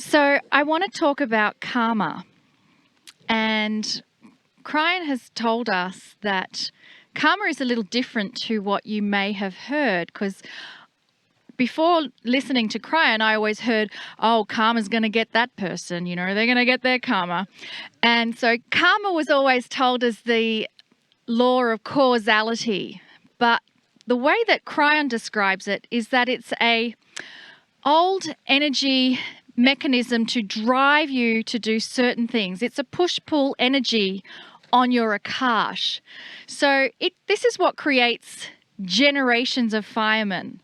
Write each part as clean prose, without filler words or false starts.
So I want to talk about karma. And Kryon has told us that karma is a little different to what you may have heard, because before listening to Kryon, I always heard, oh, karma's going to get that person, they're going to get their karma. And so karma was always told as the law of causality. But the way that Kryon describes it is that it's a old energy mechanism to drive you to do certain things. It's a push-pull energy on your Akash. So this is what creates generations of firemen,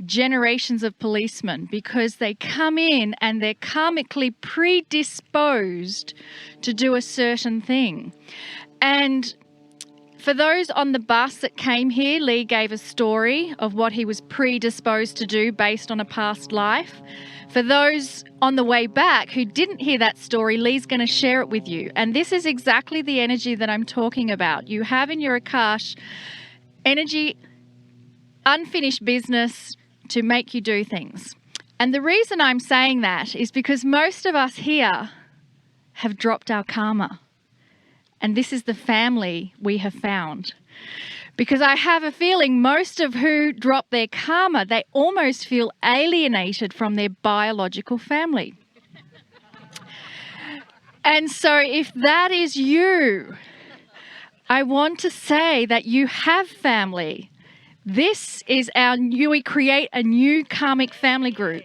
generations of policemen, because they come in and they're karmically predisposed to do a certain thing. And for those on the bus that came here, Lee gave a story of what he was predisposed to do based on a past life. For those on the way back who didn't hear that story, Lee's going to share it with you. And this is exactly the energy that I'm talking about. You have in your Akash energy, unfinished business to make you do things. And the reason I'm saying that is because most of us here have dropped our karma. And this is the family we have found. Because I have a feeling most of who drop their karma, they almost feel alienated from their biological family. And so if that is you, I want to say that you have family. This is we create a new karmic family group.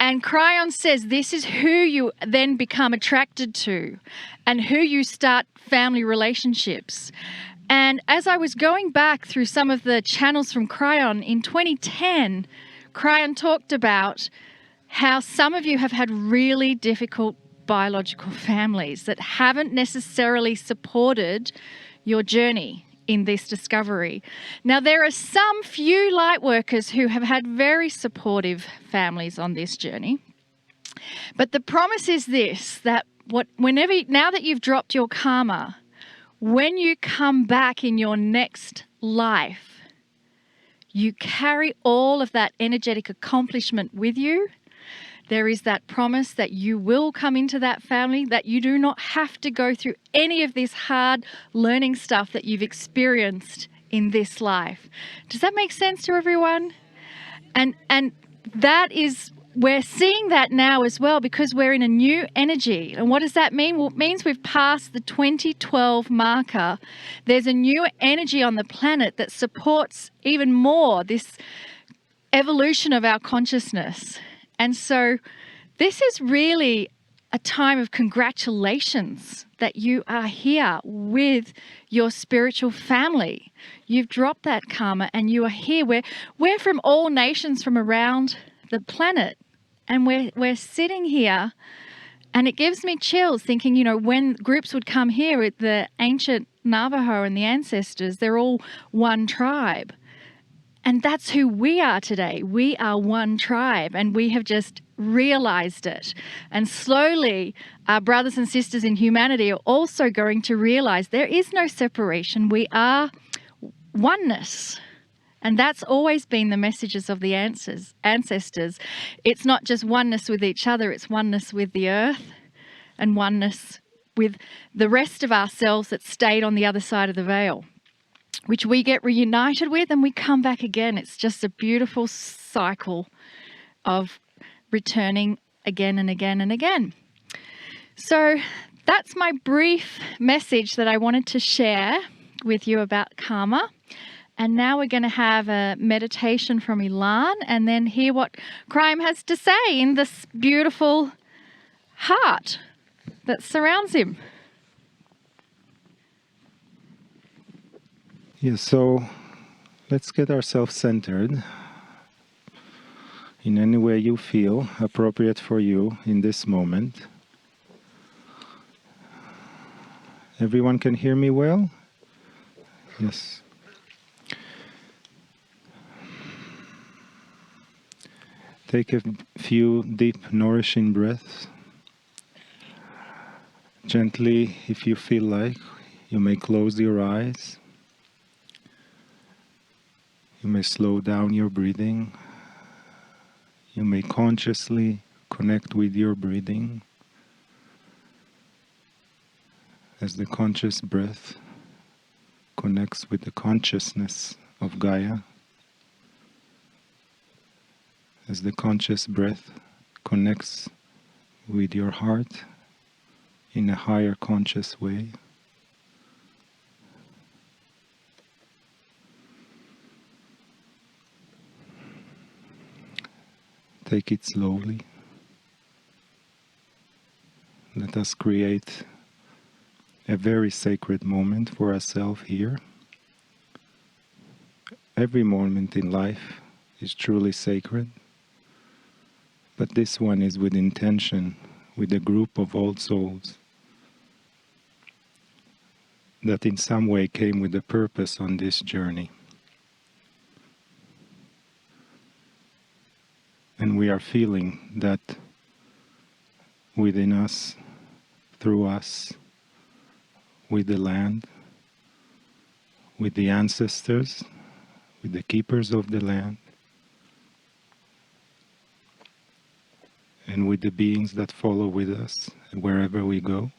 And Kryon says this is who you then become attracted to and who you start family relationships. And as I was going back through some of the channels from Kryon, in 2010, Kryon talked about how some of you have had really difficult biological families that haven't necessarily supported your journey in this discovery. Now, there are some few light workers who have had very supportive families on this journey. But the promise is this, that now that you've dropped your karma, when you come back in your next life, you carry all of that energetic accomplishment with you. There is that promise that you will come into that family, that you do not have to go through any of this hard learning stuff that you've experienced in this life. Does that make sense to everyone? And that is, we're seeing that now as well because we're in a new energy. And what does that mean? Well, it means we've passed the 2012 marker. There's a new energy on the planet that supports even more this evolution of our consciousness. And so this is really a time of congratulations that you are here with your spiritual family. You've dropped that karma and you are here. We're from all nations from around the planet. And we're sitting here, and it gives me chills thinking, when groups would come here with the ancient Navajo and the ancestors, they're all one tribe. And that's who we are today. We are one tribe, and we have just realized it. And slowly, our brothers and sisters in humanity are also going to realize there is no separation. We are oneness. And that's always been the messages of the ancestors. It's not just oneness with each other, it's oneness with the earth and oneness with the rest of ourselves that stayed on the other side of the veil, which we get reunited with and we come back again. It's just a beautiful cycle of returning again and again and again. So that's my brief message that I wanted to share with you about karma. And now we're going to have a meditation from Ilan and then hear what Kryon has to say in this beautiful heart that surrounds him. Yeah, so let's get ourselves centered in any way you feel appropriate for you in this moment. Everyone can hear me well? Yes. Take a few deep, nourishing breaths. Gently, if you feel like, you may close your eyes. You may slow down your breathing. You may consciously connect with your breathing as the conscious breath connects with the consciousness of Gaia, as the conscious breath connects with your heart in a higher conscious way. Take it slowly. Let us create a very sacred moment for ourselves here. Every moment in life is truly sacred, but this one is with intention, with a group of old souls that in some way came with a purpose on this journey. And we are feeling that within us, through us, with the land, with the ancestors, with the keepers of the land, and with the beings that follow with us wherever we go.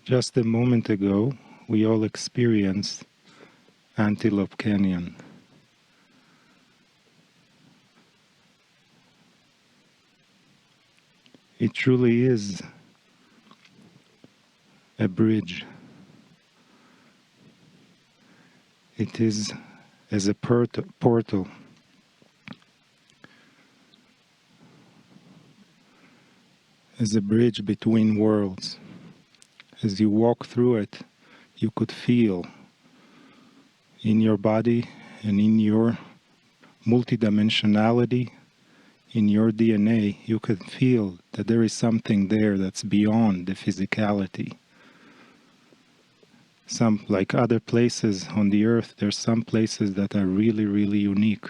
Just a moment ago, we all experienced Antelope Canyon. It truly is a bridge. It is as a portal. As a bridge between worlds. As you walk through it, you could feel in your body and in your multidimensionality, in your DNA, you could feel that there is something there that's beyond the physicality. Some, like other places on the earth, there's some places that are really, really unique.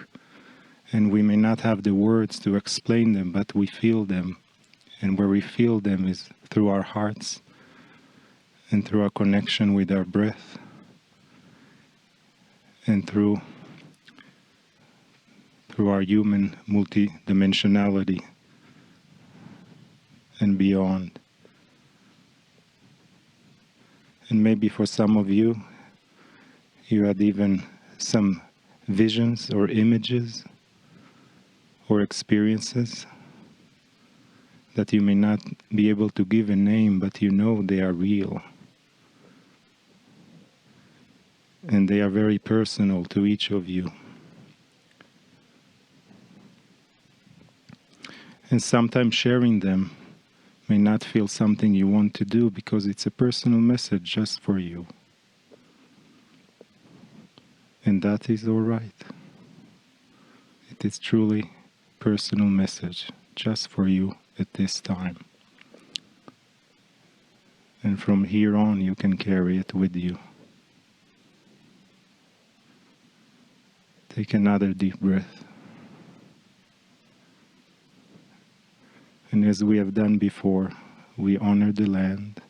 And we may not have the words to explain them, but we feel them. And where we feel them is through our hearts and through our connection with our breath and through our human multidimensionality and beyond. And maybe for some of you, you had even some visions or images or experiences that you may not be able to give a name, but you know they are real. And they are very personal to each of you. And sometimes sharing them may not feel something you want to do because it's a personal message just for you. And that is all right. It is truly a personal message just for you at this time. And from here on, you can carry it with you. Take another deep breath. And as we have done before, we honor the land.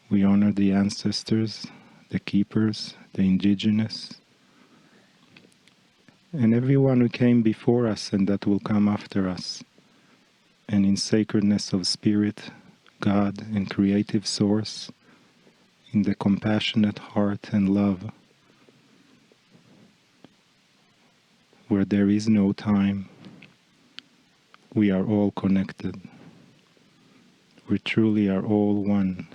We honor the ancestors, the keepers, the indigenous, and everyone who came before us and that will come after us. And in sacredness of spirit, God and creative source, in the compassionate heart and love, where there is no time, we are all connected. We truly are all one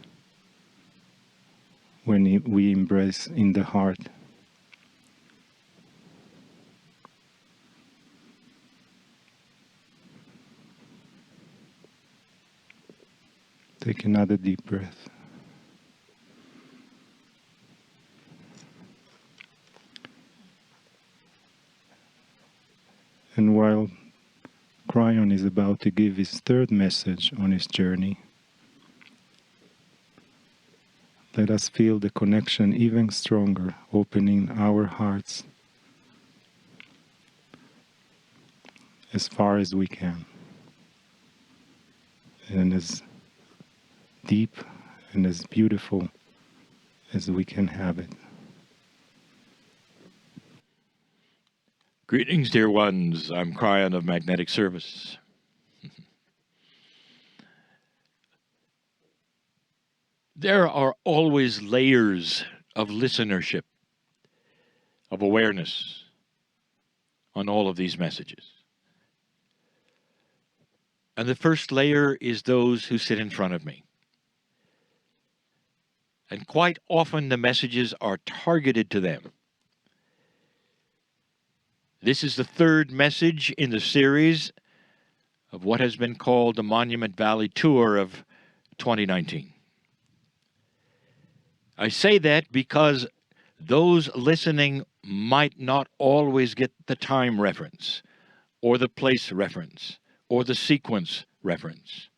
when we embrace in the heart. Take another deep breath. And while Kryon is about to give his third message on his journey, let us feel the connection even stronger, opening our hearts as far as we can, and as deep and as beautiful as we can have it. Greetings, dear ones. I'm Kryon of Magnetic Service. There are always layers of listenership, of awareness on all of these messages. And the first layer is those who sit in front of me. And quite often the messages are targeted to them. This is the third message in the series of what has been called the Monument Valley Tour of 2019. I say that because those listening might not always get the time reference, or the place reference, or the sequence reference.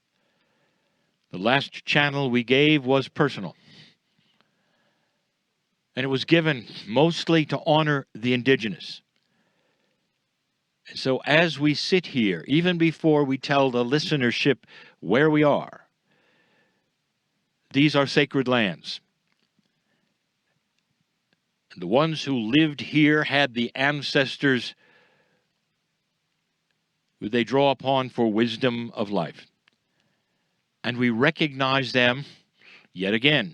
The last channel we gave was personal. And it was given mostly to honor the indigenous. So as we sit here, even before we tell the listenership where we are, these are sacred lands. The ones who lived here had the ancestors who they draw upon for wisdom of life. And we recognize them yet again.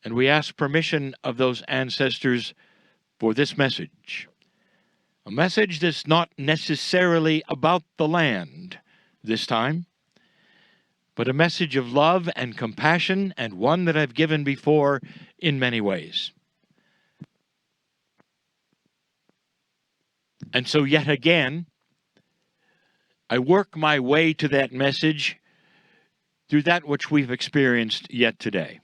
And we ask permission of those ancestors for this message. A message that's not necessarily about the land this time, but a message of love and compassion, and one that I've given before in many ways. And so yet again, I work my way to that message through that which we've experienced yet today.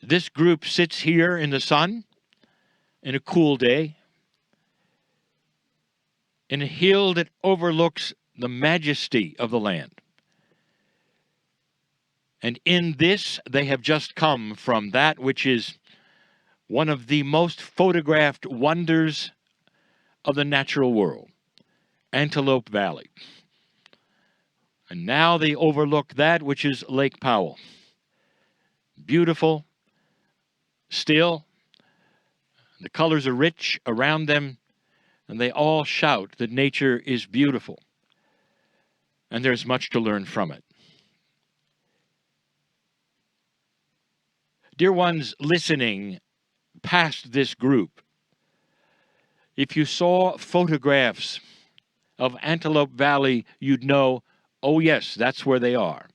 This group sits here in the sun in a cool day, in a hill that overlooks the majesty of the land. And in this, they have just come from that which is one of the most photographed wonders of the natural world, Antelope Valley. And now they overlook that which is Lake Powell. Beautiful, still, the colors are rich around them, and they all shout that nature is beautiful. And there's much to learn from it. Dear ones listening past this group, if you saw photographs of Antelope Valley, you'd know, oh yes, that's where they are.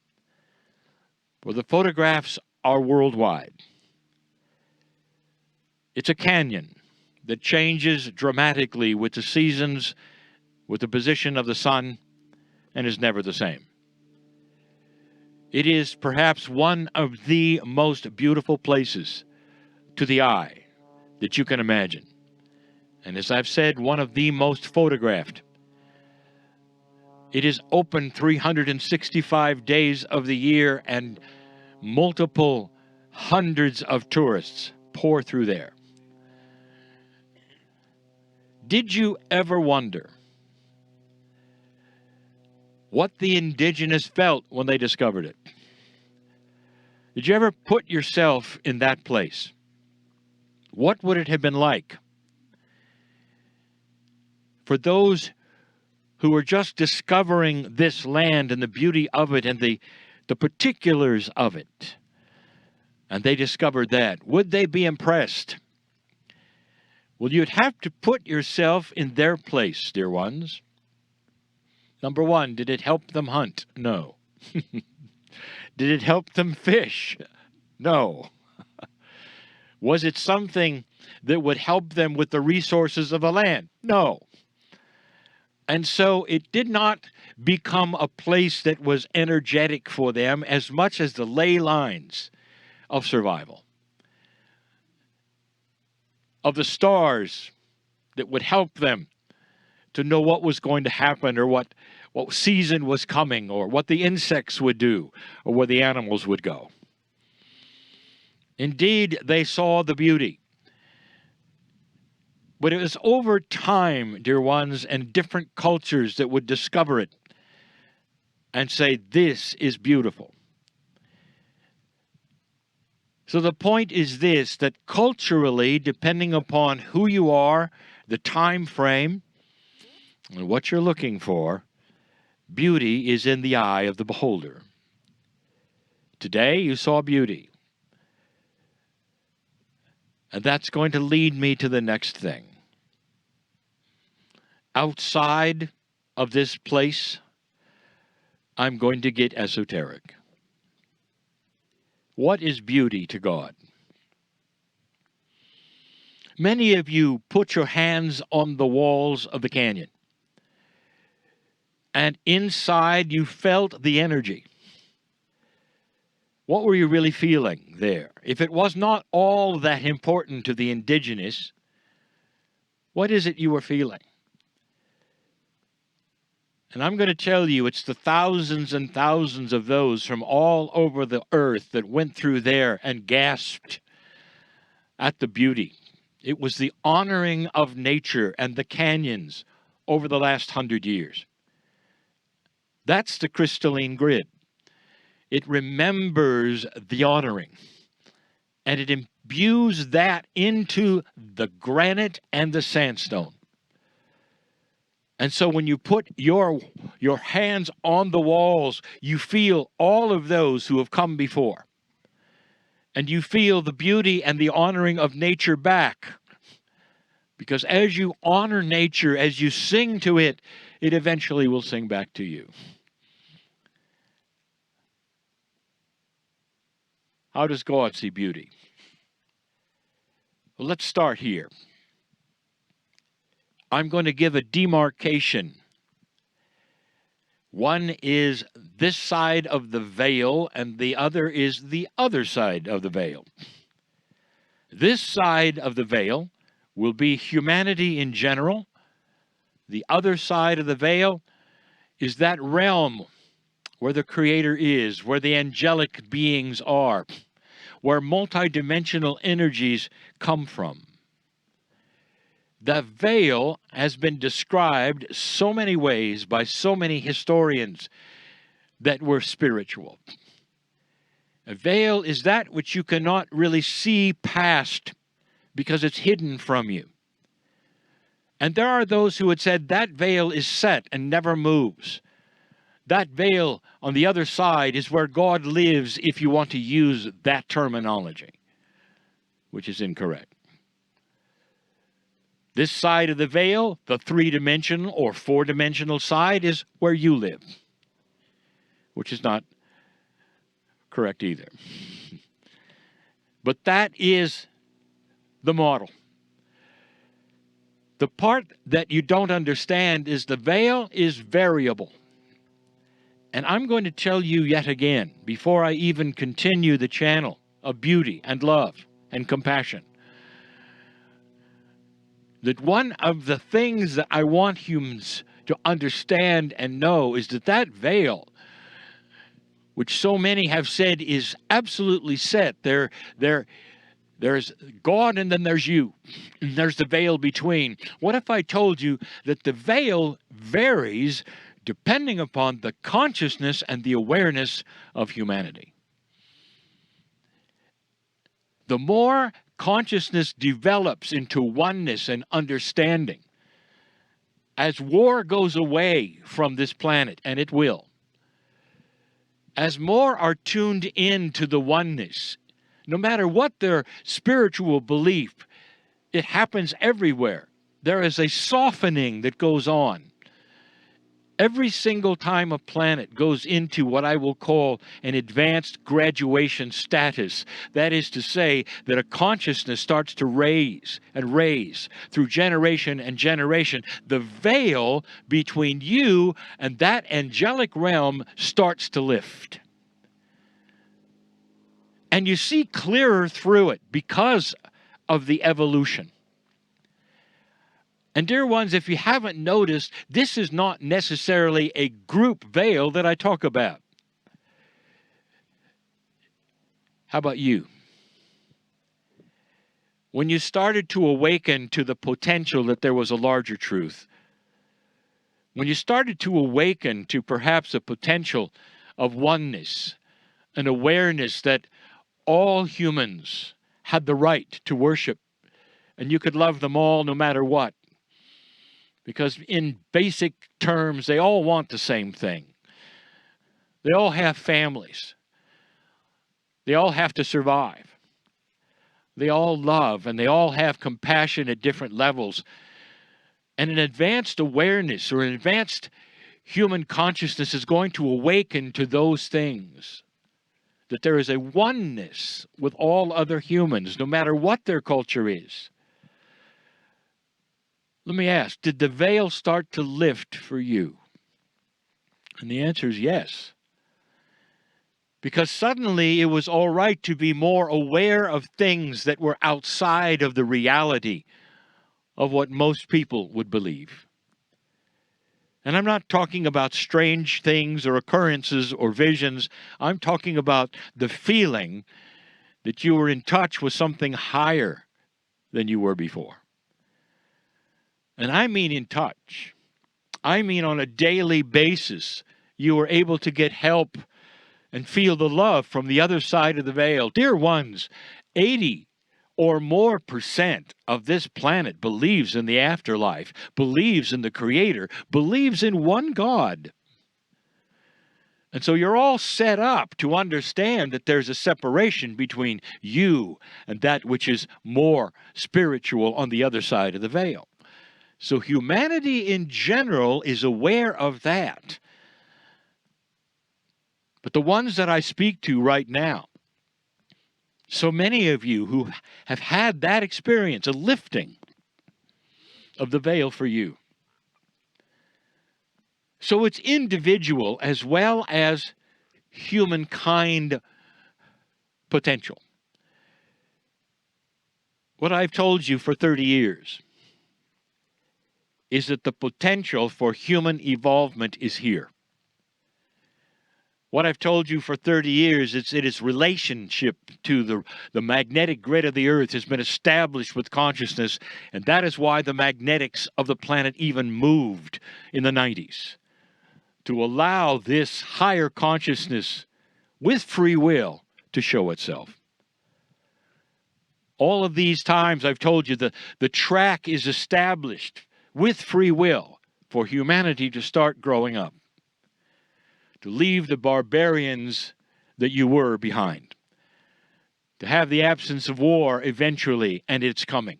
Well, the photographs are worldwide. It's a canyon that changes dramatically with the seasons, with the position of the sun, and is never the same. It is perhaps one of the most beautiful places to the eye that you can imagine. And as I've said, one of the most photographed. It is open 365 days of the year, and multiple hundreds of tourists pour through there. Did you ever wonder what the indigenous felt when they discovered it? Did you ever put yourself in that place? What would it have been like for those who were just discovering this land and the beauty of it and the particulars of it? And they discovered that. Would they be impressed? Well, you'd have to put yourself in their place, dear ones. Number one, did it help them hunt? No. Did it help them fish? No. Was it something that would help them with the resources of the land? No. And so it did not become a place that was energetic for them as much as the ley lines of survival, of the stars that would help them to know what was going to happen, or what season was coming, or what the insects would do, or where the animals would go. Indeed, they saw the beauty. But it was over time, dear ones, and different cultures that would discover it and say, this is beautiful. So the point is this, that culturally, depending upon who you are, the time frame, and what you're looking for, beauty is in the eye of the beholder. Today you saw beauty. And that's going to lead me to the next thing. Outside of this place, I'm going to get esoteric. What is beauty to God? Many of you put your hands on the walls of the canyon, and inside you felt the energy. What were you really feeling there? If it was not all that important to the indigenous, what is it you were feeling? And I'm going to tell you, it's the thousands and thousands of those from all over the earth that went through there and gasped at the beauty. It was the honoring of nature and the canyons over the last 100 years. That's the crystalline grid. It remembers the honoring, and it imbues that into the granite and the sandstone. And so when you put your hands on the walls, you feel all of those who have come before. And you feel the beauty and the honoring of nature back. Because as you honor nature, as you sing to it, it eventually will sing back to you. How does God see beauty? Well, let's start here. I'm going to give a demarcation. One is this side of the veil, and the other is the other side of the veil. This side of the veil will be humanity in general. The other side of the veil is that realm where the Creator is, where the angelic beings are, where multidimensional energies come from. The veil has been described so many ways by so many historians that were spiritual. A veil is that which you cannot really see past because it's hidden from you. And there are those who had said that veil is set and never moves. That veil on the other side is where God lives, if you want to use that terminology, which is incorrect. This side of the veil, the three-dimensional or four-dimensional side, is where you live, which is not correct either. But that is the model. The part that you don't understand is the veil is variable. And I'm going to tell you yet again, before I even continue the channel of beauty and love and compassion, that one of the things that I want humans to understand and know is that that veil, which so many have said is absolutely set, there's God and then there's you, and there's the veil between. What if I told you that the veil varies depending upon the consciousness and the awareness of humanity? The more consciousness develops into oneness and understanding, as war goes away from this planet, and it will, as more are tuned in to the oneness, no matter what their spiritual belief, it happens everywhere. There is a softening that goes on. Every single time a planet goes into what I will call an advanced graduation status, that is to say that a consciousness starts to raise and raise through generation and generation, the veil between you and that angelic realm starts to lift. And you see clearer through it because of the evolution. And dear ones, if you haven't noticed, this is not necessarily a group veil that I talk about. How about you? When you started to awaken to the potential that there was a larger truth, when you started to awaken to perhaps a potential of oneness, an awareness that all humans had the right to worship, and you could love them all no matter what. Because in basic terms, they all want the same thing. They all have families. They all have to survive. They all love, and they all have compassion at different levels. And an advanced awareness or an advanced human consciousness is going to awaken to those things. That there is a oneness with all other humans, no matter what their culture is. Let me ask, did the veil start to lift for you? And the answer is yes. Because suddenly it was all right to be more aware of things that were outside of the reality of what most people would believe. And I'm not talking about strange things or occurrences or visions. I'm talking about the feeling that you were in touch with something higher than you were before. And I mean in touch. I mean on a daily basis, you were able to get help and feel the love from the other side of the veil. Dear ones, 80 or more % of this planet believes in the afterlife, believes in the Creator, believes in one God. And so you're all set up to understand that there's a separation between you and that which is more spiritual on the other side of the veil. So humanity in general is aware of that. But the ones that I speak to right now, so many of you who have had that experience, a lifting of the veil for you. So it's individual as well as humankind potential. What I've told you for 30 years is that the potential for human evolvement is here. What I've told you for 30 years is that its relationship to the magnetic grid of the earth has been established with consciousness, and that is why the magnetics of the planet even moved in the 90s, to allow this higher consciousness with free will to show itself. All of these times I've told you the track is established with free will for humanity to start growing up, to leave the barbarians that you were behind, to have the absence of war eventually, and it's coming.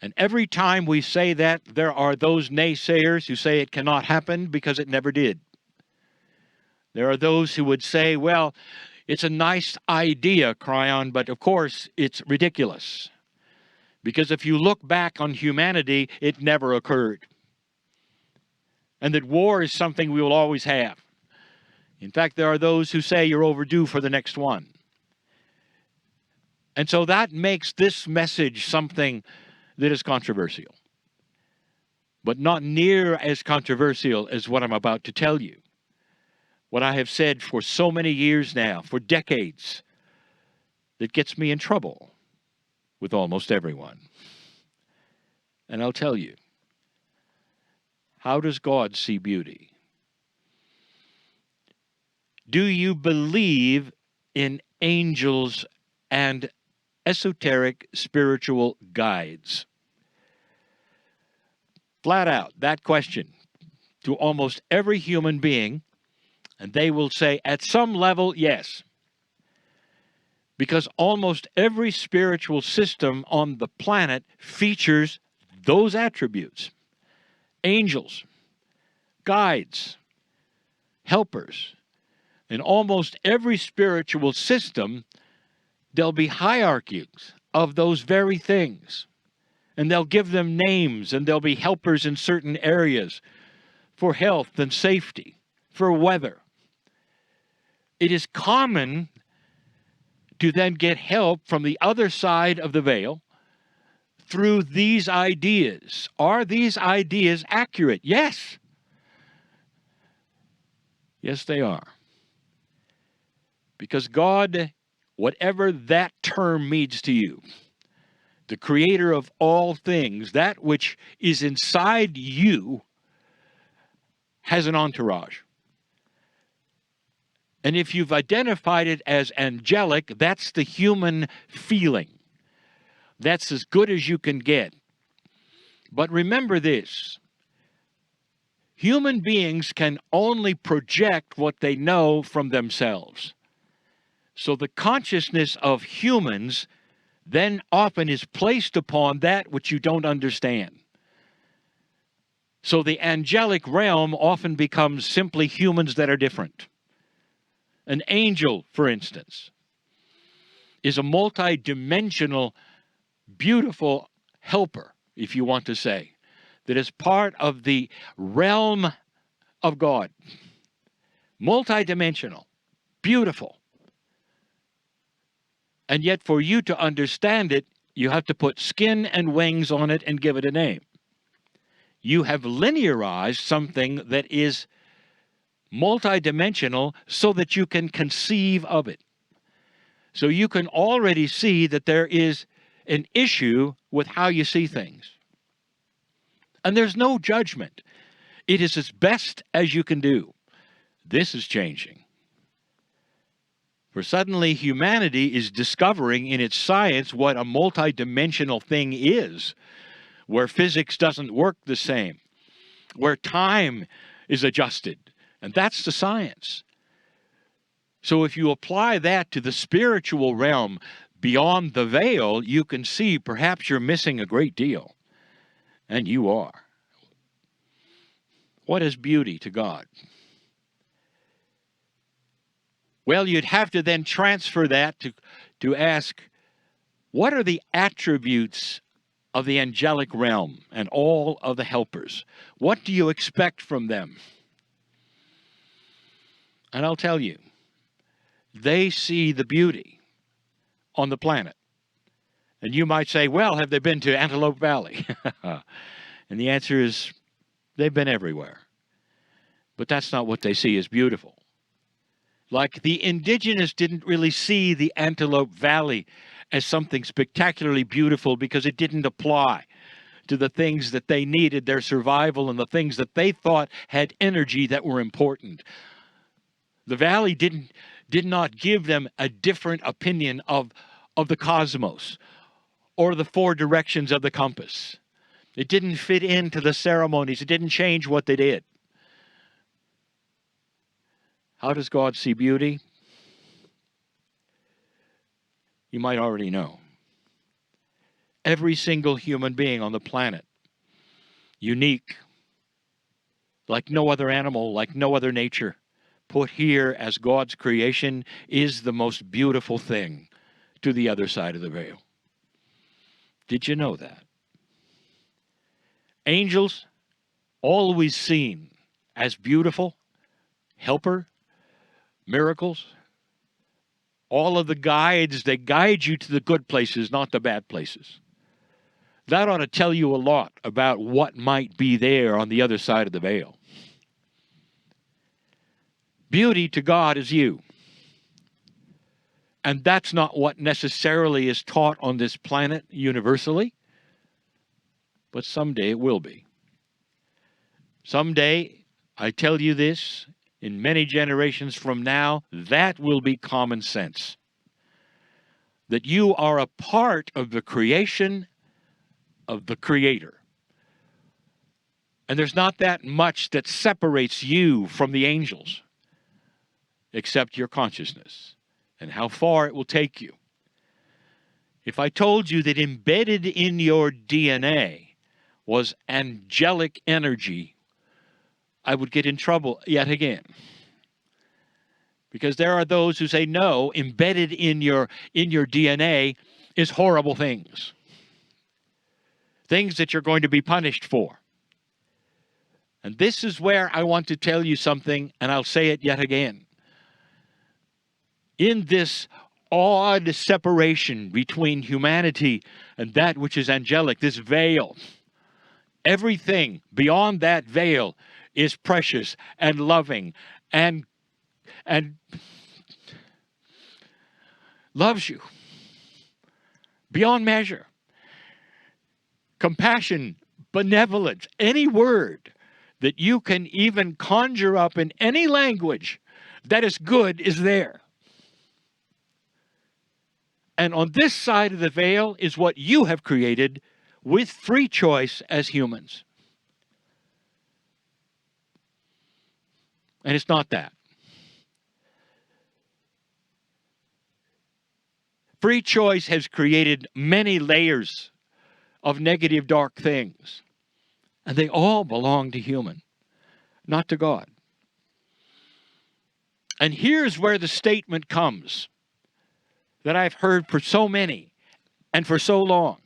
And every time we say that, there are those naysayers who say it cannot happen because it never did. There are those who would say, well, it's a nice idea, Kryon, but of course it's ridiculous. Because if you look back on humanity, it never occurred. And that war is something we will always have. In fact, there are those who say you're overdue for the next one. And so that makes this message something that is controversial. But not near as controversial as what I'm about to tell you. What I have said for so many years now, for decades, that gets me in trouble with almost everyone. And I'll tell you, how does God see beauty? Do you believe in angels and esoteric spiritual guides? Flat out, that question to almost every human being, and they will say, at some level, yes. Because almost every spiritual system on the planet features those attributes. Angels, guides, helpers. In almost every spiritual system, there'll be hierarchies of those very things. And they'll give them names, and there'll be helpers in certain areas for health and safety, for weather. It is common to then get help from the other side of the veil through these ideas. Are these ideas accurate? Yes. Yes, they are. Because God, whatever that term means to you, the creator of all things, that which is inside you, has an entourage. And if you've identified it as angelic, that's the human feeling. That's as good as you can get. But remember this. Human beings can only project what they know from themselves. So the consciousness of humans then often is placed upon that which you don't understand. So the angelic realm often becomes simply humans that are different. An angel, for instance, is a multi-dimensional, beautiful helper, if you want to say, that is part of the realm of God. Multi-dimensional, beautiful. And yet for you to understand it, you have to put skin and wings on it and give it a name. You have linearized something that is multidimensional so that you can conceive of it. So you can already see that there is an issue with how you see things. And there's no judgment. It is as best as you can do. This is changing. For suddenly humanity is discovering in its science what a multidimensional thing is, where physics doesn't work the same, where time is adjusted. And that's the science. So if you apply that to the spiritual realm beyond the veil, you can see perhaps you're missing a great deal. And you are. What is beauty to God? Well, you'd have to then transfer that to ask, what are the attributes of the angelic realm and all of the helpers? What do you expect from them? And I'll tell you, they see the beauty on the planet. And you might say, well, have they been to Antelope Valley? And the answer is, they've been everywhere. But that's not what they see as beautiful. Like the indigenous didn't really see the Antelope Valley as something spectacularly beautiful because it didn't apply to the things that they needed, their survival, and the things that they thought had energy that were important. The valley did not give them a different opinion of the cosmos or the four directions of the compass. It didn't fit into the ceremonies. It didn't change what they did. How does God see beauty? You might already know. Every single human being on the planet, unique, like no other animal, like no other nature, put here as God's creation, is the most beautiful thing to the other side of the veil. Did you know that? Angels, always seen as beautiful, helper, miracles, all of the guides, they guide you to the good places, not the bad places. That ought to tell you a lot about what might be there on the other side of the veil. Beauty to God is you. And that's not what necessarily is taught on this planet universally, but someday it will be. Someday, I tell you this, in many generations from now, that will be common sense. That you are a part of the creation of the Creator. And there's not that much that separates you from the angels, except your consciousness and how far it will take you. If I told you that embedded in your DNA was angelic energy, I would get in trouble yet again. Because there are those who say, no, embedded in your DNA is horrible things. Things that you're going to be punished for. And this is where I want to tell you something, and I'll say it yet again. In this odd separation between humanity and that which is angelic, this veil, everything beyond that veil is precious and loving and loves you beyond measure. Compassion, benevolence, any word that you can even conjure up in any language that is good is there. And on this side of the veil is what you have created with free choice as humans. And it's not that. Free choice has created many layers of negative, dark things. And they all belong to human, not to God. And here's where the statement comes that I've heard for so many and for so long.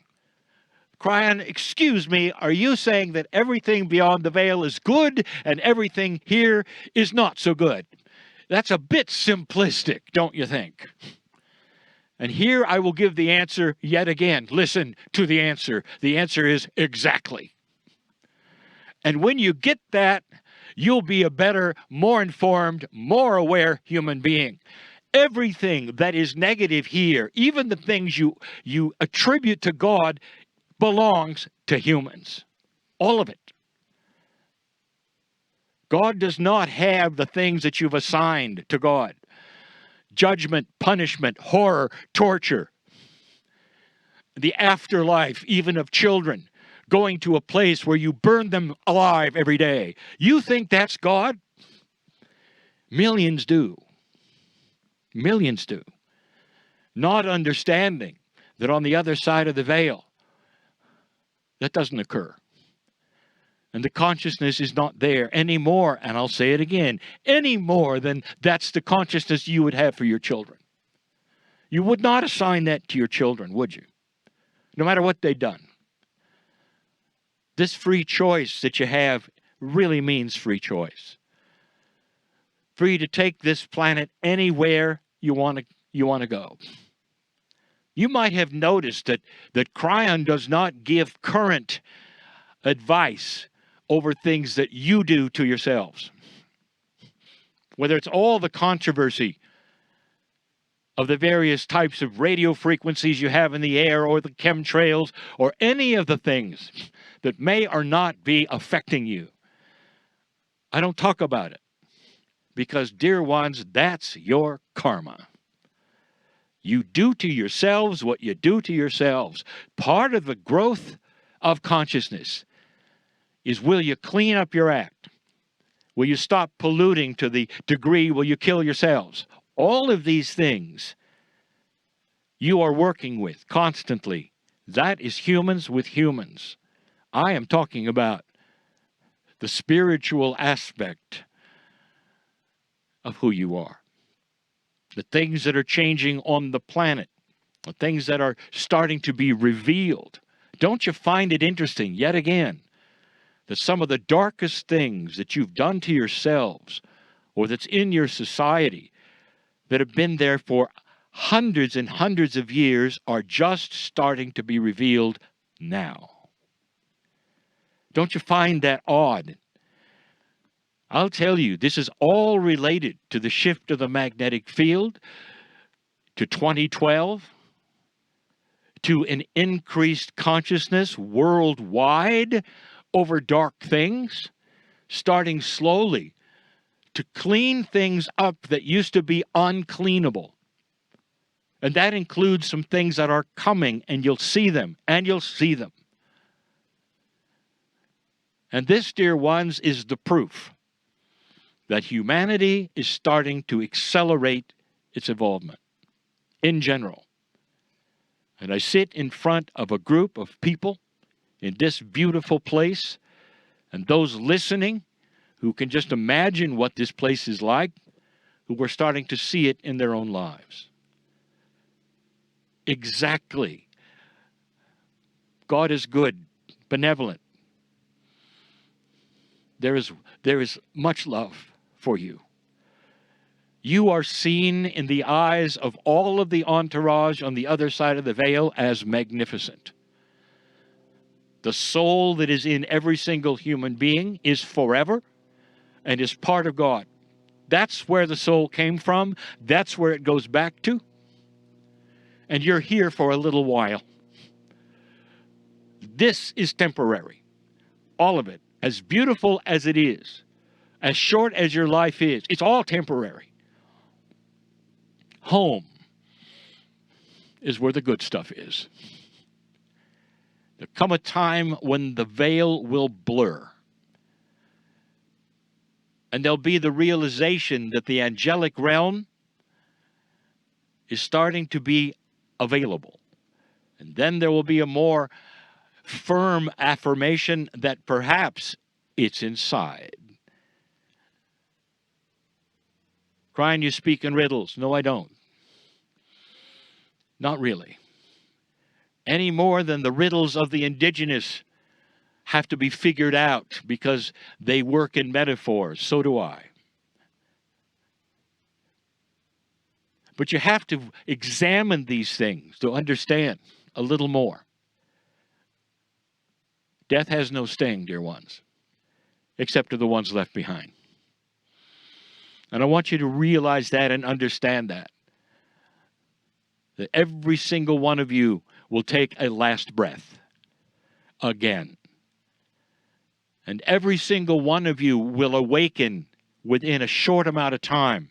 Kryon, excuse me, are you saying that everything beyond the veil is good and everything here is not so good? That's a bit simplistic, don't you think? And here I will give the answer yet again. Listen to the answer. The answer is exactly. And when you get that, you'll be a better, more informed, more aware human being. Everything that is negative here, even the things you attribute to God, belongs to humans. All of it. God does not have the things that you've assigned to God. Judgment, punishment, horror, torture, the afterlife, even of children, going to a place where you burn them alive every day. You think that's God? Millions do. Millions do. Not understanding that on the other side of the veil, that doesn't occur. And the consciousness is not there anymore, and I'll say it again, any more than that's the consciousness you would have for your children. You would not assign that to your children, would you? No matter what they've done. This free choice that you have really means free choice. Free to take this planet anywhere you want to go. You might have noticed that Kryon does not give current advice over things that you do to yourselves. Whether it's all the controversy of the various types of radio frequencies you have in the air, or the chemtrails, or any of the things that may or not be affecting you. I don't talk about it because, dear ones, that's your karma. You do to yourselves what you do to yourselves. Part of the growth of consciousness is, will you clean up your act? Will you stop polluting to the degree will you kill yourselves? All of these things you are working with constantly. That is humans with humans. I am talking about the spiritual aspect of who you are. The things that are changing on the planet, the things that are starting to be revealed. Don't you find it interesting, yet again, that some of the darkest things that you've done to yourselves, or that's in your society, that have been there for hundreds and hundreds of years, are just starting to be revealed now? Don't you find that odd? I'll tell you, this is all related to the shift of the magnetic field, to 2012, to an increased consciousness worldwide over dark things, starting slowly to clean things up that used to be uncleanable. And that includes some things that are coming, and you'll see them, and you'll see them. And this, dear ones, is the proof that humanity is starting to accelerate its involvement in general. And I sit in front of a group of people in this beautiful place, and those listening who can just imagine what this place is like, who are starting to see it in their own lives. Exactly. God is good, benevolent. There is much love for you. You are seen in the eyes of all of the entourage on the other side of the veil as magnificent. The soul that is in every single human being is forever and is part of God. That's where the soul came from. That's where it goes back to. And you're here for a little while. This is temporary. All of it. As beautiful as it is, as short as your life is, it's all temporary. home is where the good stuff is. There come a time when the veil will blur. And there'll be the realization that the angelic realm is starting to be available. And then there will be a more firm affirmation that perhaps it's inside. Kryon, you speak in riddles. No, I don't. Not really. Any more than the riddles of the indigenous have to be figured out because they work in metaphors. So do I. But you have to examine these things to understand a little more. Death has no sting, dear ones, except to the ones left behind. And I want you to realize that and understand that every single one of you will take a last breath again. And every single one of you will awaken within a short amount of time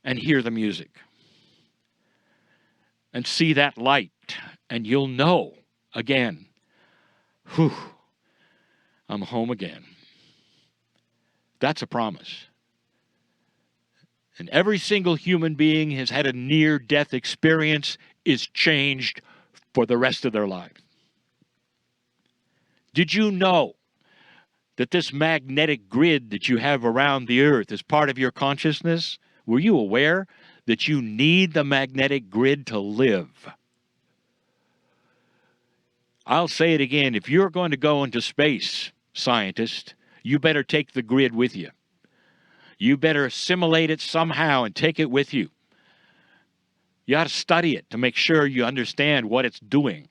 and hear the music and see that light, and you'll know again, whew, I'm home again. That's a promise. And every single human being has had a near-death experience is changed for the rest of their life. Did you know that this magnetic grid that you have around the earth is part of your consciousness? Were you aware that you need the magnetic grid to live? I'll say it again. If you're going to go into space, scientist, you better take the grid with you. You better assimilate it somehow and take it with you. You ought to study it to make sure you understand what it's doing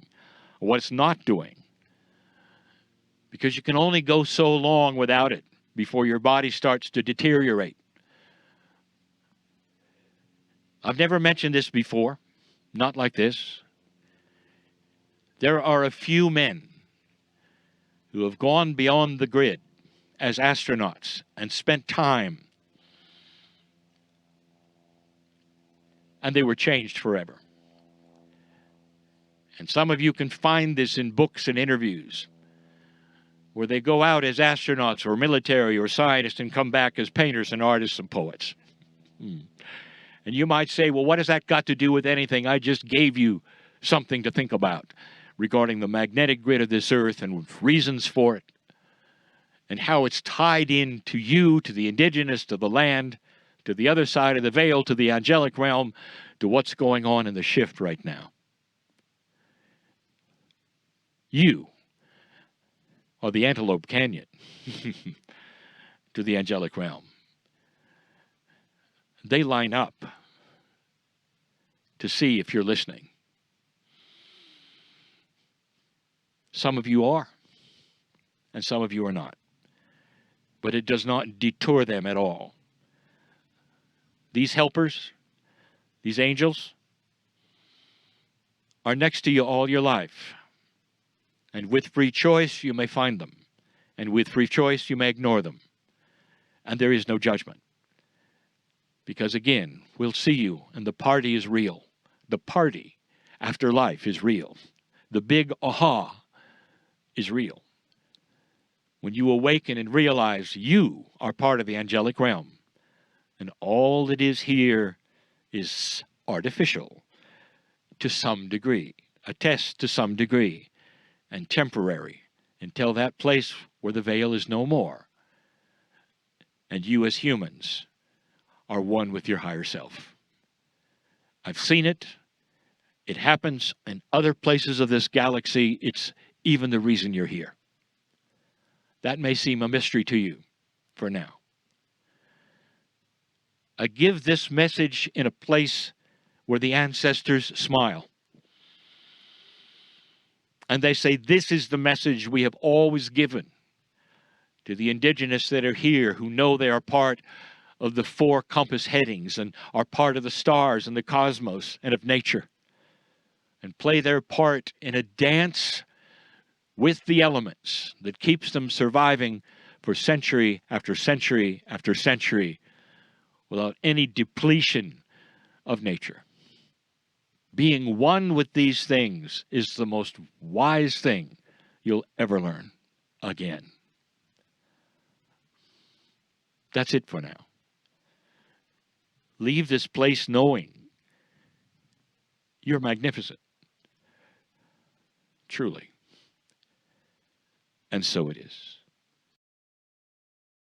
or what it's not doing. Because you can only go so long without it before your body starts to deteriorate. I've never mentioned this before, not like this. There are a few men who have gone beyond the grid as astronauts and spent time, and they were changed forever. And some of you can find this in books and interviews, where they go out as astronauts or military or scientists and come back as painters and artists and poets. And you might say, well, what has that got to do with anything? I just gave you something to think about regarding the magnetic grid of this earth and reasons for it and how it's tied in to you, to the indigenous, to the land, to the other side of the veil, to the angelic realm, to what's going on in the shift right now. You or the Antelope Canyon to the angelic realm. They line up to see if you're listening. Some of you are, and some of you are not. But it does not detour them at all. These helpers, these angels, are next to you all your life. And with free choice, you may find them. And with free choice, you may ignore them. And there is no judgment. Because again, we'll see you, and the party is real. The party after life is real. The big aha is real. When you awaken and realize you are part of the angelic realm, and all that is here is artificial to some degree, a test to some degree, and temporary until that place where the veil is no more. And you as humans are one with your higher self. I've seen it. It happens in other places of this galaxy. It's even the reason you're here. That may seem a mystery to you for now. I give this message in a place where the ancestors smile. And they say, this is the message we have always given to the indigenous that are here, who know they are part of the 4 compass headings and are part of the stars and the cosmos and of nature, and play their part in a dance with the elements that keeps them surviving for century after century after century without any depletion of nature. Being one with these things is the most wise thing you'll ever learn again. That's it for now. Leave this place knowing you're magnificent. Truly. And so it is.